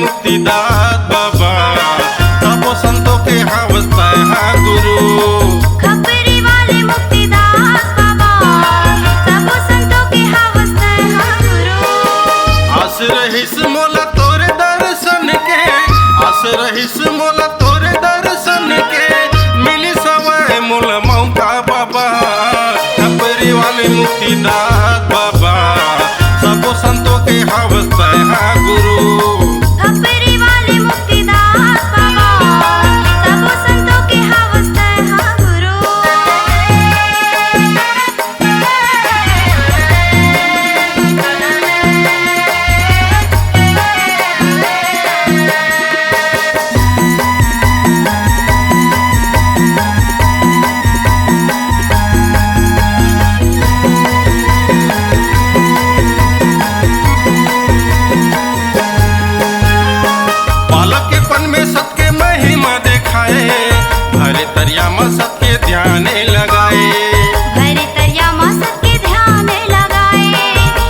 मुक्तिदात बाबा, सबो संतों के हावस्ता है गुरु। खपरी वाले मुक्तिदास बाबा, सबो संतों के हावस्ता है गुरु। आस रहिस मोला तोरे दर्शन के, आस रहिस मोला तोरे दर्शन के, मिली सवाए मोला मौका बाबा। खपरी वाले मुक्तिदात बाबा, सबो संतों के हावस्ता है गुरु। खपरी वाले मुक्तिदास बाबा, सबो संतों के हावस्ता है गुरु। बालक के पन में सत के महिमा दिखाए, भरे तरिया में सत के ध्यान लगाए। भरे तरिया माँ सबके ध्यान लगाए,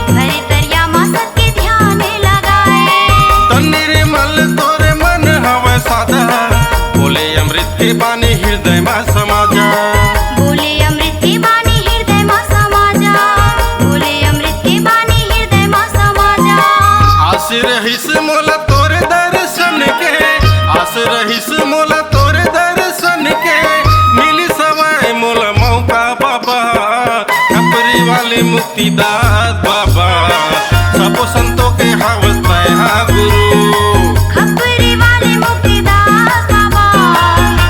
भरे तरिया माँ सबके ध्यान लगाए। तन निर्मल तोरे मन हवै सादा, बोले अमृत के बानी हृदय में समा जा। बोले अमृत की बानी हृदय माँ समा जा, बोले अमृत की बानी हृदय माँ समा जा। आस रहिस मोला तोरे दर्शन के, आस रहिस मोला तोरे दर्शन के, मिली सवाए मोला मौका बाबा। खपरी वाले मुक्तिदात बाबा, सबो संतों के हावस्ता है गुरु। खपरी वाले मुक्तिदास बाबा,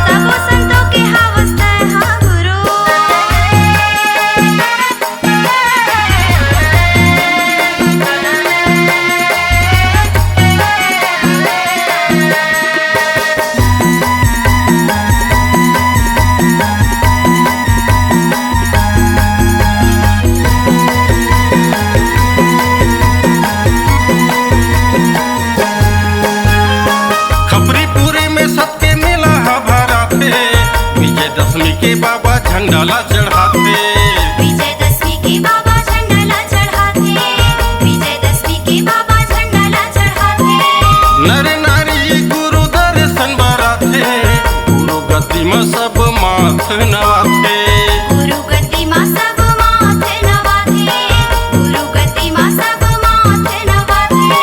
सबो संतों के हावस्ता है गुरु। खपरीपुरी में सबके मेला भराते, विजयदशमी के बाबा झंडाला चढ़ाते। विजयदशमी के बाबा झंडाला चढ़ाते, विजयदशमी के बाबा झंडाला चढ़ाते। नर नारी गुरु दर्शन बराते, गुरु गति में सब माथ नवाते। गुरु गति माँ सब माथे नवाते, गुरु गति माँ सब माथे नवाते।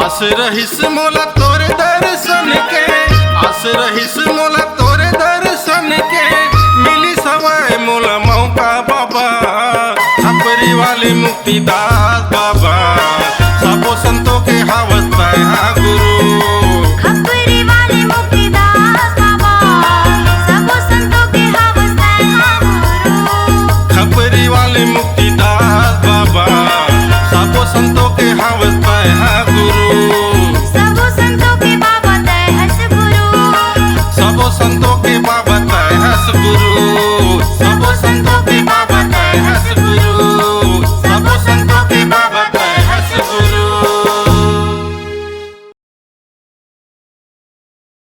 आस रहिस मोला तोरे दर्शन के, आस रहिस मोला तोरे दर्शन के, मिली सवाए मोला मौका बाबा। खपरी वाले मुक्तिदात बाबा, सबो संतों के हावस्ता है गुरु। खपरी वाले मुक्तिदास बाबा, सबो संतों के हावस्ता है गुरु। खपरी वाले मुक्तिदात बाबा, सबो संतों के हावस्ता है गुरु। सबो संतों के बाबा तय हस गुरु, सबो संतों के बाबा तय हस गुरु, सबो संतों के बाबा तय